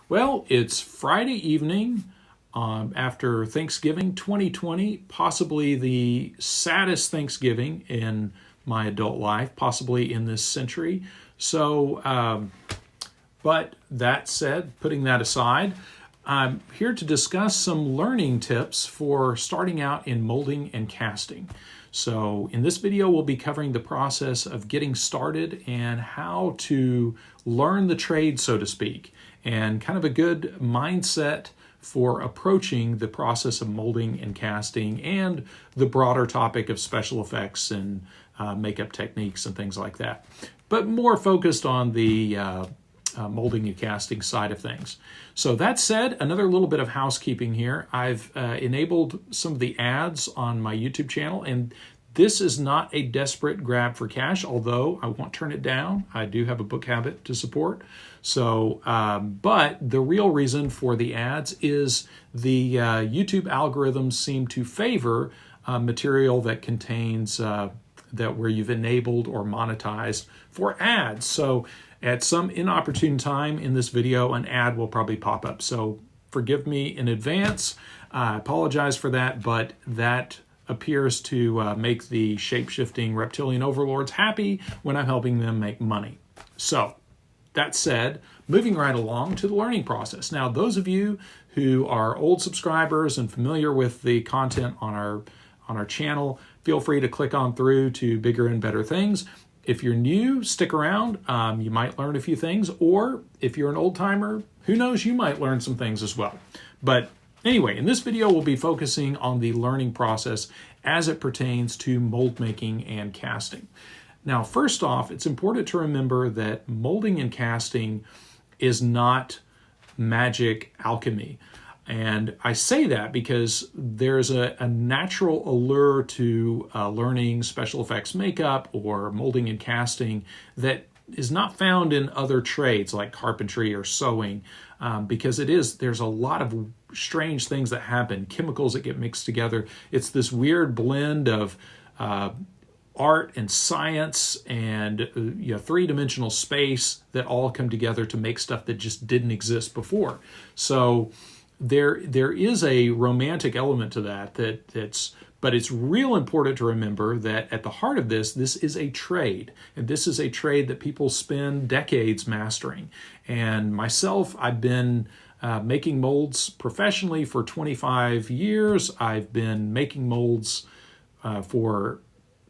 Well, it's Friday evening after Thanksgiving 2020, possibly the saddest Thanksgiving in my adult life, possibly in this century. But that said, putting that aside, I'm here to discuss some learning tips for starting out in molding and casting. So in this video, we'll be covering the process of getting started and how to learn the trade, so to speak, and kind of a good mindset for approaching the process of molding and casting and the broader topic of special effects and makeup techniques and things like that. But more focused on the molding and casting side of things. So that said, another little bit of housekeeping here. I've enabled some of the ads on my YouTube channel, and this is not a desperate grab for cash, although I won't turn it down. I do have a book habit to support. So, but the real reason for the ads is the YouTube algorithms seem to favor material that contains that where you've enabled or monetized for ads. So at some inopportune time in this video, an ad will probably pop up. So forgive me in advance. I apologize for that, but that appears to make the shape-shifting reptilian overlords happy when I'm helping them make money. So that said, moving right along to the learning process. Now, those of you who are old subscribers and familiar with the content on our channel, feel free to click on through to bigger and better things. If you're new, stick around. You might learn a few things, or if you're an old timer, who knows, you might learn some things as well. But anyway, in this video, we'll be focusing on the learning process as it pertains to mold making and casting. Now, first off, it's important to remember that molding and casting is not magic alchemy. And I say that because there's a natural allure to learning special effects makeup or molding and casting that is not found in other trades like carpentry or sewing, because there's a lot of strange things that happen, chemicals that get mixed together. It's this weird blend of art and science and three-dimensional space that all come together to make stuff that just didn't exist before. So there is a romantic element to but it's real important to remember that at the heart of this is a trade, and this is a trade that people spend decades mastering. And myself, I've been making molds professionally for 25 years. I've been making molds for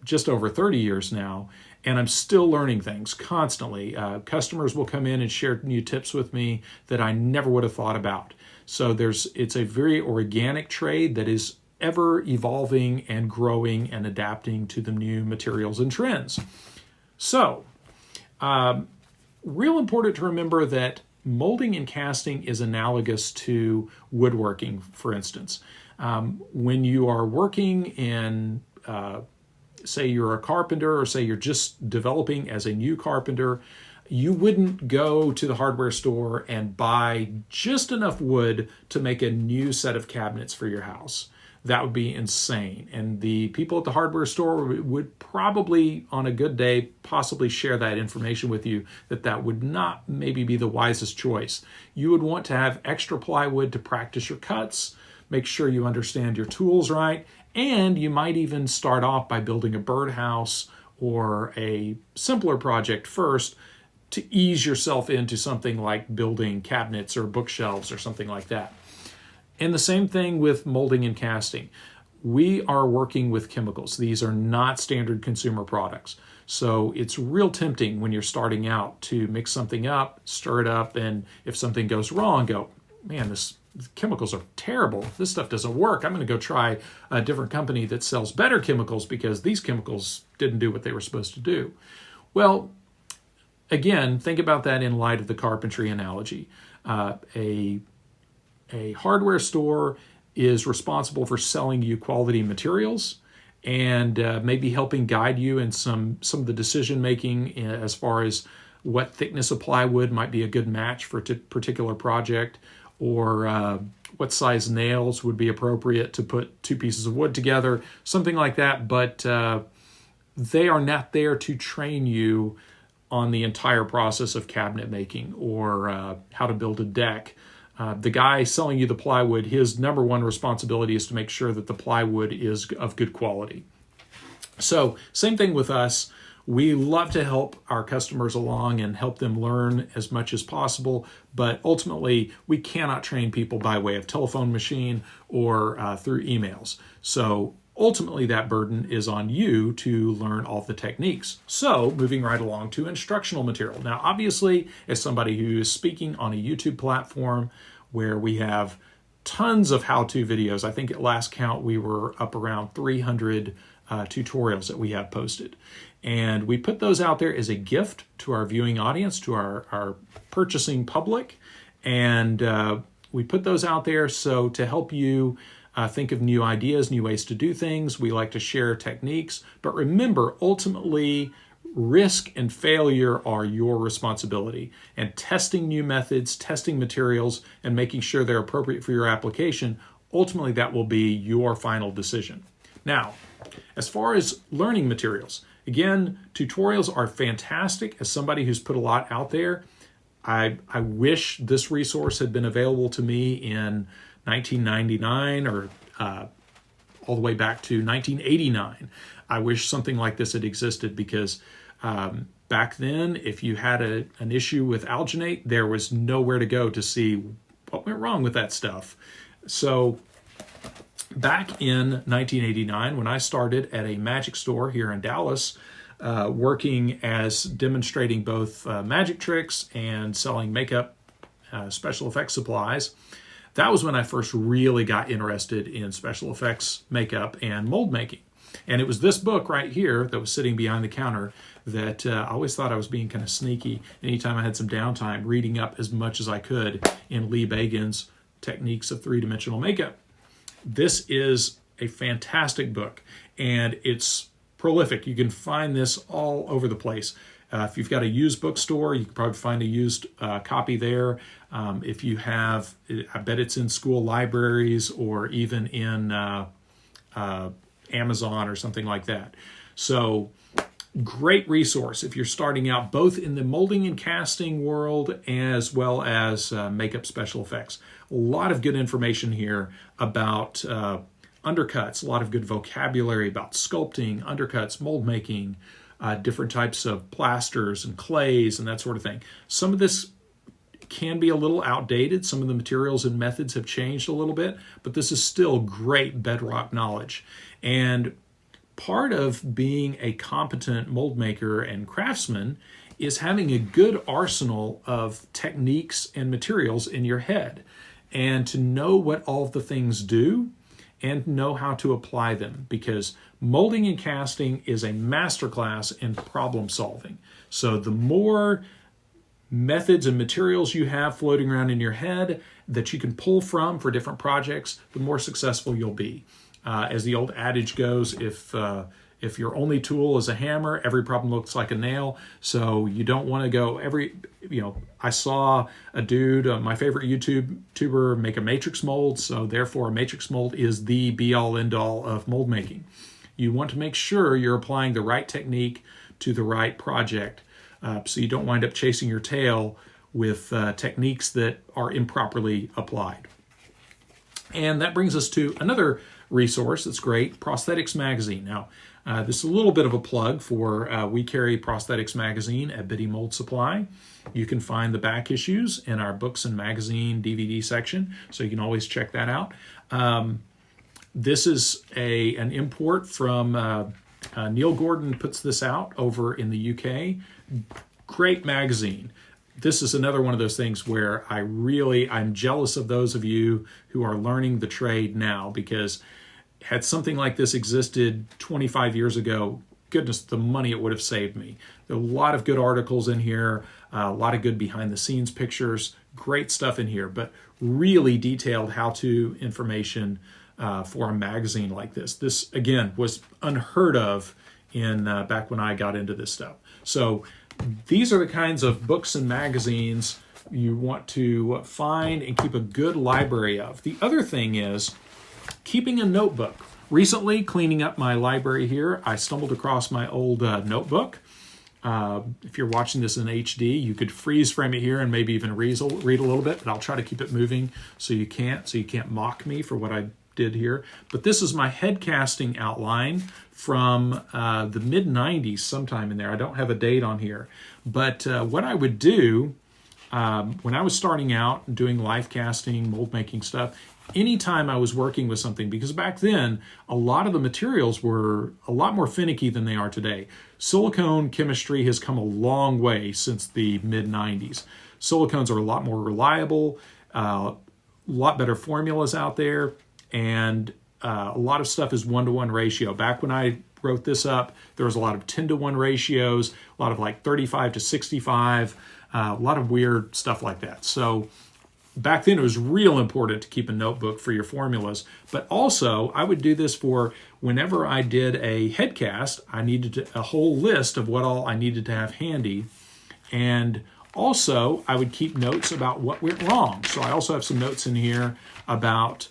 just over 30 years now, and I'm still learning things constantly. Customers will come in and share new tips with me that I never would have thought about. So it's a very organic trade that is ever evolving and growing and adapting to the new materials and trends. So, real important to remember that molding and casting is analogous to woodworking, for instance. When you are working in, say you're a carpenter, or say you're just developing as a new carpenter, you wouldn't go to the hardware store and buy just enough wood to make a new set of cabinets for your house. That would be insane. And the people at the hardware store would probably, on a good day, possibly share that information with you, that would not maybe be the wisest choice. You would want to have extra plywood to practice your cuts, make sure you understand your tools right, and you might even start off by building a birdhouse or a simpler project first to ease yourself into something like building cabinets or bookshelves or something like that. And the same thing with molding and casting. We are working with chemicals. These are not standard consumer products. So it's real tempting when you're starting out to mix something up, stir it up, and if something goes wrong, go, man, these chemicals are terrible. This stuff doesn't work. I'm going to go try a different company that sells better chemicals because these chemicals didn't do what they were supposed to do. Well, again, think about that in light of the carpentry analogy. A hardware store is responsible for selling you quality materials and maybe helping guide you in some of the decision making as far as what thickness of plywood might be a good match for a particular project, or what size nails would be appropriate to put two pieces of wood together, something like that. But they are not there to train you on the entire process of cabinet making or how to build a deck. The guy selling you the plywood, his number one responsibility is to make sure that the plywood is of good quality. So same thing with us. We love to help our customers along and help them learn as much as possible, but ultimately we cannot train people by way of telephone machine or through emails. So ultimately that burden is on you to learn all the techniques. So moving right along to instructional material. Now obviously, as somebody who is speaking on a YouTube platform where we have tons of how-to videos, I think at last count we were up around 300 tutorials that we have posted. And we put those out there as a gift to our viewing audience, to our purchasing public. And we put those out there so to help you think of new ideas, new ways to do things. We like to share techniques. But remember, ultimately, risk and failure are your responsibility. And testing new methods, testing materials, and making sure they're appropriate for your application, ultimately that will be your final decision. Now, as far as learning materials, again, tutorials are fantastic. As somebody who's put a lot out there, I wish this resource had been available to me in 1999 or all the way back to 1989. I wish something like this had existed because back then, if you had an issue with alginate, there was nowhere to go to see what went wrong with that stuff. So back in 1989, when I started at a magic store here in Dallas, working as demonstrating both magic tricks and selling makeup special effects supplies, that was when I first really got interested in special effects makeup and mold making. And it was this book right here that was sitting behind the counter that I always thought I was being kind of sneaky. Anytime I had some downtime, reading up as much as I could in Lee Bagan's Techniques of Three-Dimensional Makeup. This is a fantastic book, and it's prolific. You can find this all over the place. If you've got a used bookstore, you can probably find a used copy there. If you have, I bet it's in school libraries or even in Amazon or something like that. So great resource if you're starting out both in the molding and casting world as well as makeup special effects. A lot of good information here about undercuts, a lot of good vocabulary about sculpting, undercuts, mold making, different types of plasters and clays and that sort of thing. Some of this can be a little outdated. Some of the materials and methods have changed a little bit, but this is still great bedrock knowledge. And part of being a competent mold maker and craftsman is having a good arsenal of techniques and materials in your head and to know what all of the things do and know how to apply them, because molding and casting is a masterclass in problem solving. So the more methods and materials you have floating around in your head that you can pull from for different projects, the more successful you'll be. As the old adage goes, if your only tool is a hammer, every problem looks like a nail. So you don't want to go I saw a dude, my favorite YouTuber, make a matrix mold. So therefore a matrix mold is the be all end all of mold making. You want to make sure you're applying the right technique to the right project. So you don't wind up chasing your tail with techniques that are improperly applied. And that brings us to another resource that's great, Prosthetics Magazine. Now, this is a little bit of a plug for we carry Prosthetics Magazine at Biddy Mold Supply. You can find the back issues in our books and magazine DVD section, so you can always check that out. This is an import from Neil Gordon puts this out over in the UK. Great magazine. This is another one of those things where I'm jealous of those of you who are learning the trade now, because had something like this existed 25 years ago, goodness, the money it would have saved me. There are a lot of good articles in here, a lot of good behind the scenes pictures, great stuff in here, but really detailed how-to information for a magazine like this. This, again, was unheard of in back when I got into this stuff. So these are the kinds of books and magazines you want to find and keep a good library of. The other thing is keeping a notebook. Recently, cleaning up my library here, I stumbled across my old notebook, If you're watching this in HD, you could freeze frame it here and maybe even read a little bit, but I'll try to keep it moving so you can't mock me for what I did here. But this is my head casting outline from the mid-90s, sometime in there. I don't have a date on here. But what I would do when I was starting out doing life casting, mold making stuff, anytime I was working with something, because back then a lot of the materials were a lot more finicky than they are today. Silicone chemistry has come a long way since the mid-90s. Silicones are a lot more reliable, a lot better formulas out there, and a lot of stuff is 1-to-1 ratio. Back when I wrote this up, there was a lot of 10-to-1 ratios, a lot of like 35-to-65, a lot of weird stuff like that. So back then it was real important to keep a notebook for your formulas, but also I would do this for whenever I did a head cast, I needed a whole list of what all I needed to have handy. And also I would keep notes about what went wrong. So I also have some notes in here about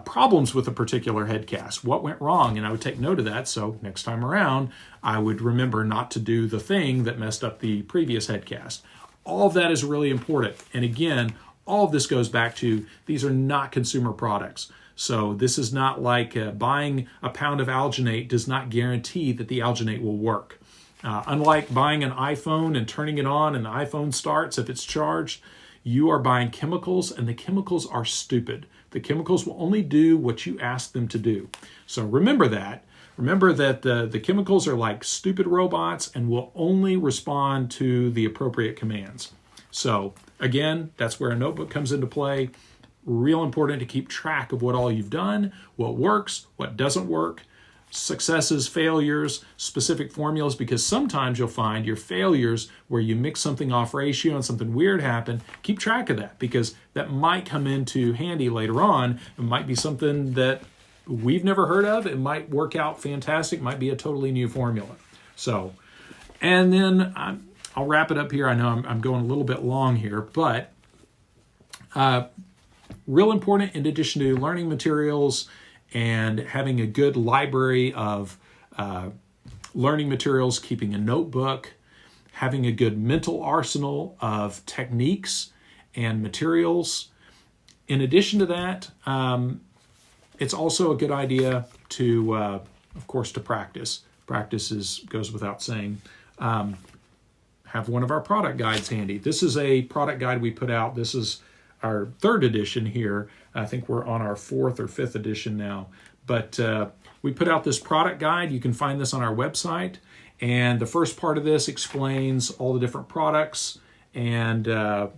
problems with a particular head cast, what went wrong, and I would take note of that, so next time around I would remember not to do the thing that messed up the previous head cast. All of that is really important, and again, all of this goes back to these are not consumer products. So this is not like buying a pound of alginate does not guarantee that the alginate will work. Unlike buying an iPhone and turning it on and the iPhone starts if it's charged, you are buying chemicals, and the chemicals are stupid. The chemicals will only do what you ask them to do. So remember that. Remember that the chemicals are like stupid robots and will only respond to the appropriate commands. So again, that's where a notebook comes into play. Real important to keep track of what all you've done, what works, what doesn't work, successes, failures, specific formulas, because sometimes you'll find your failures where you mix something off ratio and something weird happened. Keep track of that, because that might come into handy later on. It might be something that we've never heard of. It might work out fantastic, might be a totally new formula. So, and then I'll wrap it up here. I know I'm going a little bit long here, but real important in addition to learning materials and having a good library of learning materials, keeping a notebook, having a good mental arsenal of techniques and materials. In addition to that, it's also a good idea to, of course, to practice. Practice goes without saying. Have one of our product guides handy. This is a product guide we put out. This is our 3rd edition here. I think we're on our 4th or 5th edition now. But we put out this product guide. You can find this on our website. And the first part of this explains all the different products and the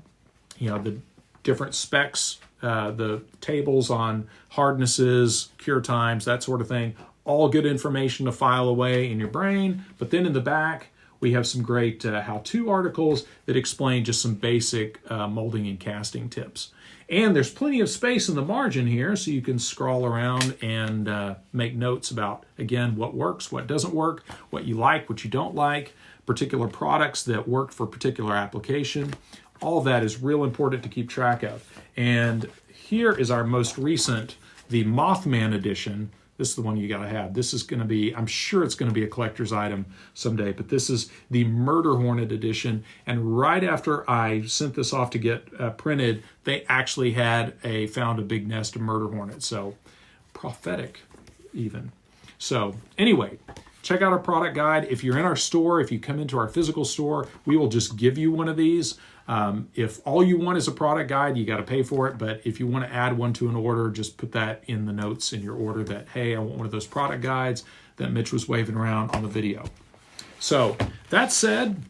different specs, the tables on hardnesses, cure times, that sort of thing. All good information to file away in your brain. But then in the back, we have some great how-to articles that explain just some basic molding and casting tips. And there's plenty of space in the margin here, so you can scroll around and make notes about, again, what works, what doesn't work, what you like, what you don't like, particular products that work for particular application. All of that is real important to keep track of. And here is our most recent, the Mothman edition. This is the one you got to have. This is going to be, I'm sure it's going to be a collector's item someday, but this is the Murder Hornet edition. And right after I sent this off to get printed, they actually found a big nest of murder hornets. So prophetic even. So anyway, check out our product guide. If you're in our store, if you come into our physical store, we will just give you one of these. If all you want is a product guide, you got to pay for it. But if you want to add one to an order, just put that in the notes in your order that, hey, I want one of those product guides that Mitch was waving around on the video. So that said,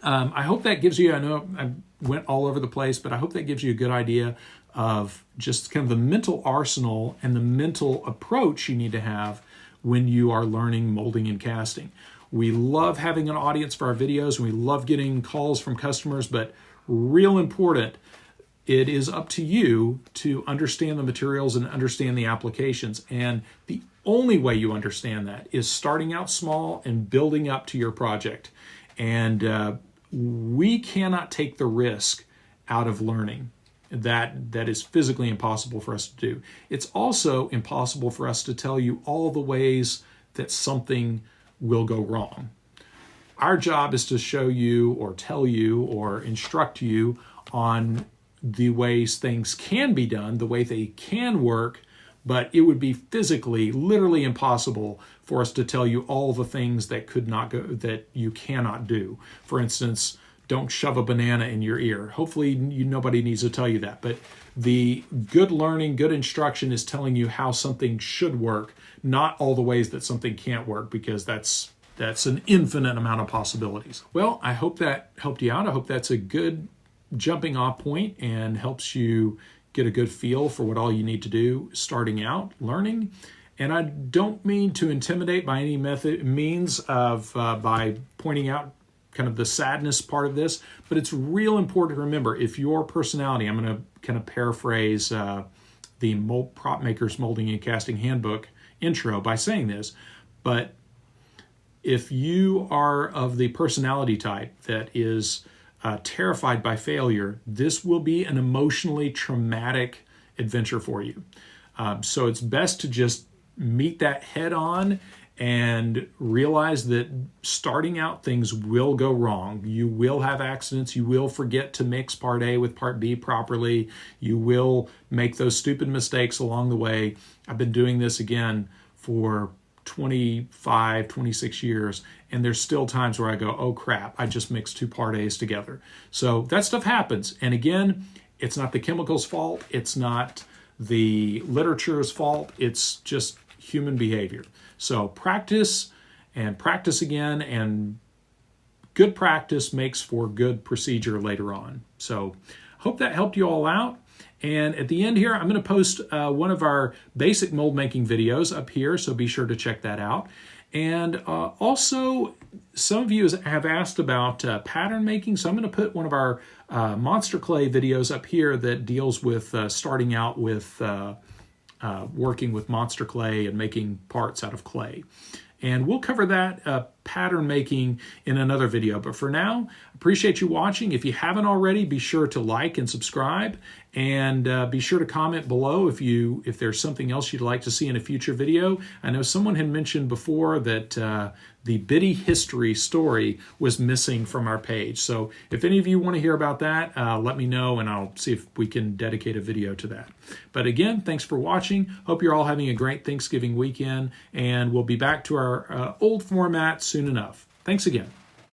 I hope that gives you, I know I went all over the place, but I hope that gives you a good idea of just kind of the mental arsenal and the mental approach you need to have when you are learning molding and casting. We love having an audience for our videos, and we love getting calls from customers, but real important, it is up to you to understand the materials and understand the applications. And the only way you understand that is starting out small and building up to your project. And we cannot take the risk out of learning. That is physically impossible for us to do. It's also impossible for us to tell you all the ways that something will go wrong. Our job is to show you or tell you or instruct you on the ways things can be done, the way they can work, but it would be physically, literally impossible for us to tell you all the things that could not go, that you cannot do. For instance, don't shove a banana in your ear. Hopefully nobody needs to tell you that, but the good learning, good instruction is telling you how something should work, not all the ways that something can't work, because that's an infinite amount of possibilities. Well, I hope that helped you out. I hope that's a good jumping off point and helps you get a good feel for what all you need to do starting out learning. And I don't mean to intimidate by any means of by pointing out kind of the sadness part of this, but it's real important to remember, if your personality, I'm going to kind of paraphrase the Prop Makers Molding and Casting Handbook intro by saying this, but if you are of the personality type that is terrified by failure, this will be an emotionally traumatic adventure for you. So it's best to just meet that head on and realize that starting out things will go wrong. You will have accidents. You will forget to mix part A with part B properly. You will make those stupid mistakes along the way. I've been doing this again for 25, 26 years, and there's still times where I go, oh crap, I just mixed two part A's together. So that stuff happens. And again, it's not the chemical's fault. It's not the literature's fault. It's just human behavior. So practice and practice again, and good practice makes for good procedure later on. So hope that helped you all out. And at the end here, I'm going to post one of our basic mold making videos up here, so be sure to check that out. And also, some of you have asked about pattern making, so I'm going to put one of our monster clay videos up here that deals with starting out with working with monster clay and making parts out of clay. And we'll cover that pattern making in another video. But for now, appreciate you watching. If you haven't already, be sure to like and subscribe, and be sure to comment below if there's something else you'd like to see in a future video. I know someone had mentioned before that the Biddy history story was missing from our page. So if any of you want to hear about that, let me know, and I'll see if we can dedicate a video to that. But again, thanks for watching. Hope you're all having a great Thanksgiving weekend, and we'll be back to our old format soon enough. Thanks again.